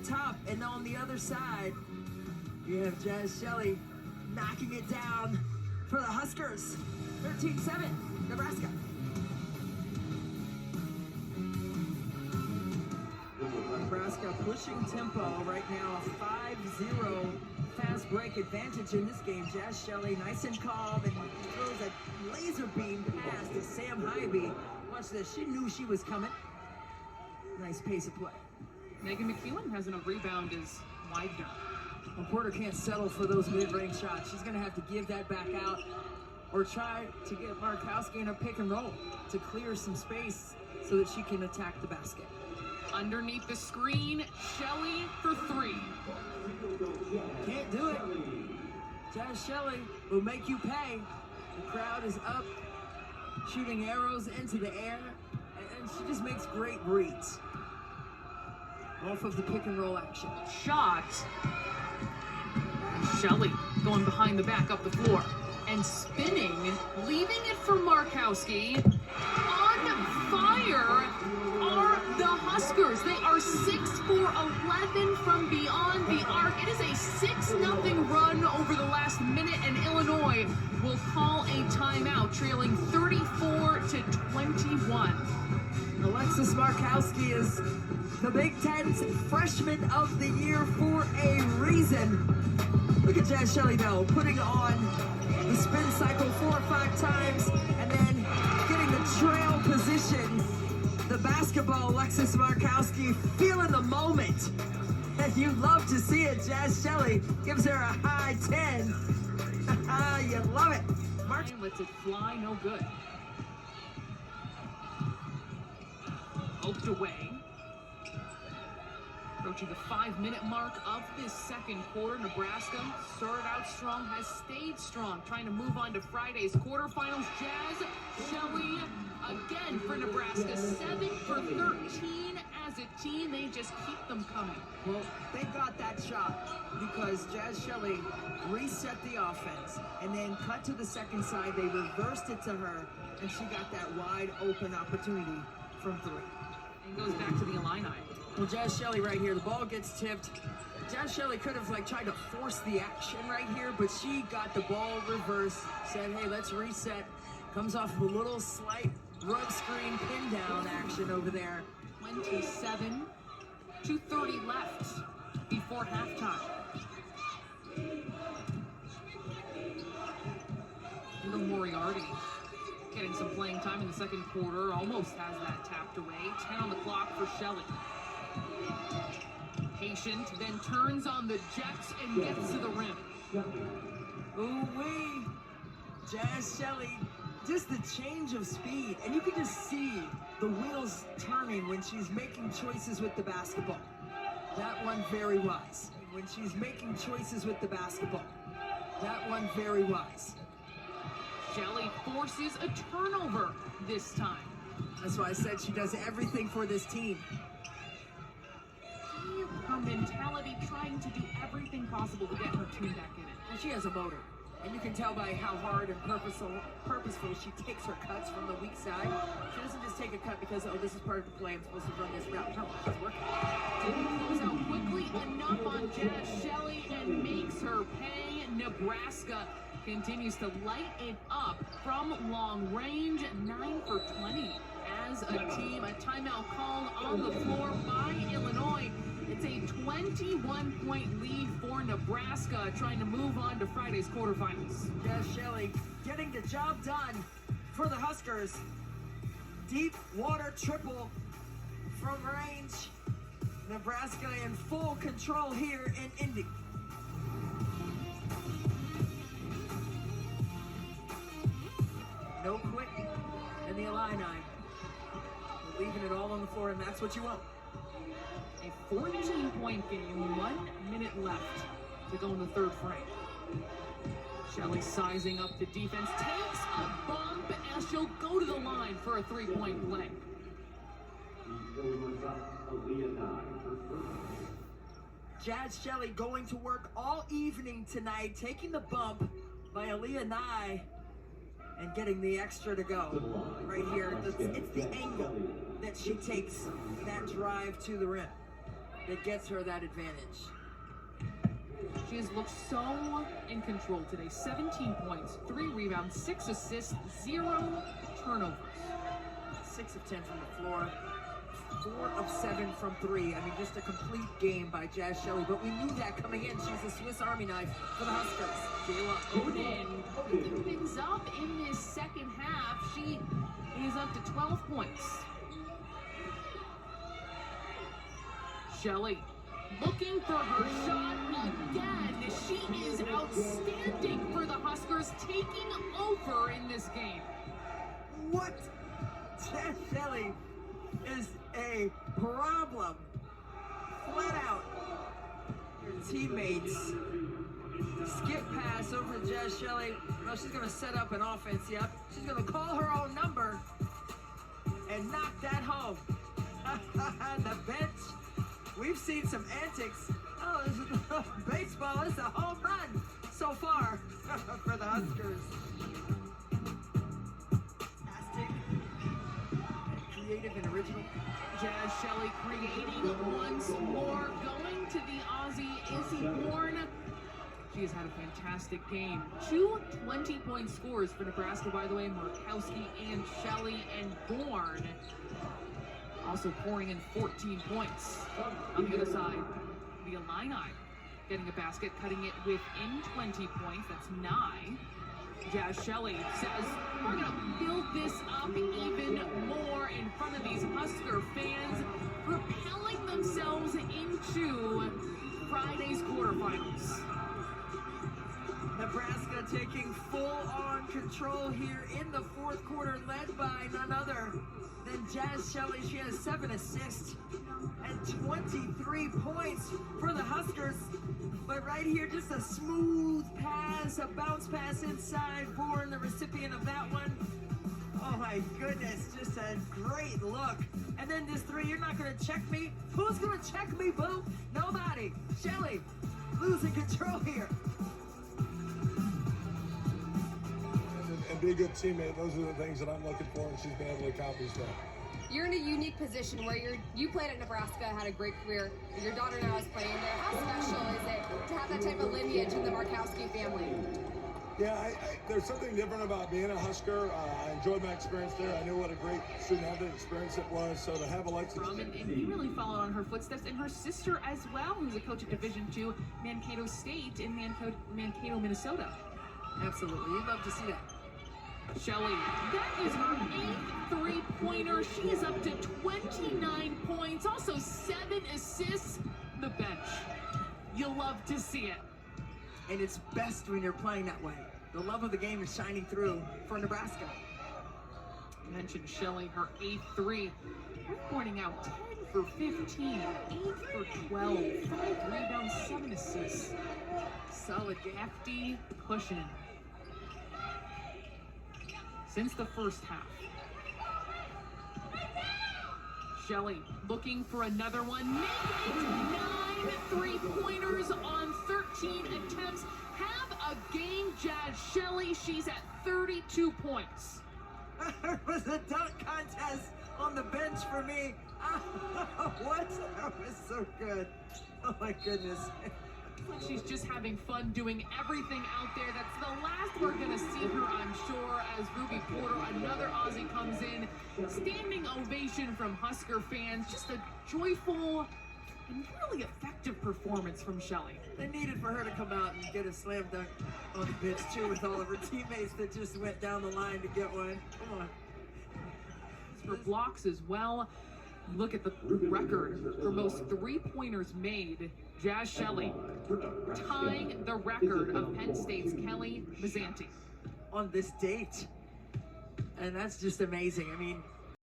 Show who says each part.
Speaker 1: top, and on the other side, you have Jazz Shelley knocking it down for the Huskers. 13-7, Nebraska. Nebraska pushing tempo right now, a 5-0 fast break advantage in this game. Jazz Shelley nice and calm and throws a laser beam pass to Sam Hybe. Watch this, she knew she was coming. Nice pace of play.
Speaker 2: Megan McEwen has a rebound as Widener.
Speaker 1: Well, Porter can't settle for those mid-range shots. She's gonna have to give that back out or try to get Markowski in a pick and roll to clear some space so that she can attack the basket.
Speaker 2: Underneath the screen, Shelley for three.
Speaker 1: Can't do it. Jazz Shelley will make you pay. The crowd is up, shooting arrows into the air, and she just makes great reads off of the pick and roll action.
Speaker 2: Shot. Shelley going behind the back up the floor and spinning, leaving it for Markowski. On fire are the Huskers. They are 6 for 11 from beyond the arc. It is a 6-0 run over the last minute, and Illinois will call a timeout, trailing 34-21.
Speaker 1: Alexis Markowski is the Big Ten's Freshman of the Year for a reason. Look at Jazz Shelley though, putting on the spin cycle 4 or 5 times and then getting the trail position. The basketball, Alexis Markowski feeling the moment. And you love to see it. Jazz Shelley gives her a high 10. You love it.
Speaker 2: Martin lets it fly, no good. Poked away. Approaching the 5-minute mark of this second quarter, Nebraska started out strong, has stayed strong, trying to move on to Friday's quarterfinals. Jazz Shelley again for Nebraska, 7 for 13 as a team. They just keep them coming.
Speaker 1: Well, they got that shot because Jazz Shelley reset the offense and then cut to the second side. They reversed it to her, and she got that wide open opportunity from 3.
Speaker 2: And goes back to the Illini.
Speaker 1: Well, Jazz Shelley right here, the ball gets tipped. Jazz Shelley could have tried to force the action right here, but she got the ball reversed, said, hey, let's reset. Comes off of a little slight rug screen pin down action over there.
Speaker 2: 27, 2:30 left before halftime. Little Moriarty getting some playing time in the second quarter, almost has that tapped away. 10 on the clock for Shelley. Patient, then turns on the Jets and gets to the rim.
Speaker 1: Ooh-wee. Jazz Shelley, just the change of speed, and you can just see the wheels turning when she's making choices with the basketball. That one very wise. When she's making choices with the basketball. That one very wise.
Speaker 2: Shelley forces a turnover this time.
Speaker 1: That's why I said she does everything for this team.
Speaker 2: Her mentality, trying to do everything possible to get her team back in it.
Speaker 1: Well, she has a motor, and you can tell by how hard and purposeful she takes her cuts from the weak side. She doesn't just take a cut because, oh, this is part of the play, I'm supposed to run this route. No, it's working.
Speaker 2: Didn't close out quickly enough on Jazz Shelley and makes her pay. Nebraska continues to light it up from long range, 9 for 20 as a team. A timeout called on the floor by Illinois. It's a 21-point lead for Nebraska, trying to move on to Friday's quarterfinals.
Speaker 1: Jazz Shelley getting the job done for the Huskers. Deep water triple from range. Nebraska in full control here in Indy. No quit in the Illini. We're leaving it all on the floor, and that's what you want.
Speaker 2: A 14-point game, 1 minute left to go in the third frame. Shelley sizing up the defense, takes a bump as she'll go to the line for a 3-point play.
Speaker 1: Jazz Shelley going to work all evening tonight, taking the bump by Aaliyah Nye and getting the extra to go. Right here, it's the angle that she takes that drive to the rim. that gets her that advantage.
Speaker 2: She has looked so in control today. 17 points, 3 rebounds, 6 assists, 0 turnovers.
Speaker 1: 6 of 10 from the floor, 4 of 7 from 3. I mean, just a complete game by Jazz Shelley, but we knew that coming in. She's a Swiss Army knife for the Huskers.
Speaker 2: Kayla Odin picking things up in this second half. She is up to 12 points. Shelley looking for her shot again. She is outstanding for the Huskers, taking over in this game.
Speaker 1: What? Jazz Shelley is a problem. Flat out. Her teammates skip pass over to Jazz Shelley. Well, she's going to set up an offense. Yep. She's going to call her own number and knock that home. The bench. We've seen some antics. Oh, this is baseball. It's a home run so far for the Huskers. Fantastic, creative and original.
Speaker 2: Jazz Shelley creating once more, going to the Aussie Izzy Bourne. She has had a fantastic game. 2 20-point scores for Nebraska, by the way. Markowski and Shelley and Bourne also pouring in 14 points. On the other side, the Illini getting a basket, cutting it within 20 points. That's 9. Jazz Shelley says, we're going to build this up even more in front of these Husker fans, propelling themselves into Friday's quarterfinals.
Speaker 1: Nebraska taking full-on control here in the fourth quarter, led by none other than Jazz Shelley. She has 7 assists and 23 points for the Huskers. But right here, just a smooth pass, a bounce pass inside. Bourne, the recipient of that one. Oh my goodness, just a great look. And then this 3, you're not gonna check me? Who's gonna check me, boo? Nobody. Shelley, losing control here.
Speaker 3: And be a good teammate. Those are the things that I'm looking for, and she's been able to accomplish that.
Speaker 4: You're in a unique position where you played at Nebraska, had a great career. Your daughter now is playing there. How special is it to have that type of lineage in the Markowski family?
Speaker 3: Yeah, there's something different about being a Husker. I enjoyed my experience there. I knew what a great student-athlete experience it was. So to have Alexis...
Speaker 2: And he really followed on her footsteps. And her sister as well, who's a coach at Division II, Mankato State in Mankato, Minnesota.
Speaker 1: Absolutely, you'd love to see that.
Speaker 2: Shelley, that is her 8th three-pointer. She is up to 29 points, also 7 assists. The bench. You'll love to see it.
Speaker 1: And it's best when you're playing that way. The love of the game is shining through for Nebraska.
Speaker 2: I mentioned Shelley, her 8th three. We're pointing out 10 for 15, 8 for 12, 5 rebounds, 7 assists. Solid, hefty pushing since the first half. Shelley looking for another one. Make it 9 3-pointers on 13 attempts. Have a game, Jazz Shelley. She's at 32 points.
Speaker 1: There was a dunk contest on the bench for me. What? That was so good. Oh my goodness.
Speaker 2: She's just having fun doing everything out there. That's the last we're going to see her, I'm sure, as Ruby Porter, another Aussie, comes in. Standing ovation from Husker fans. Just a joyful and really effective performance from Shelley.
Speaker 1: They needed for her to come out and get a slam dunk on the bench, too, with all of her teammates that just went down the line to get one. Come on.
Speaker 2: For blocks as well. Look at the record for most three-pointers made. Jazz Shelley tying the record of Penn State's Kelly Mazzanti.
Speaker 1: On this date. And that's just amazing. I mean,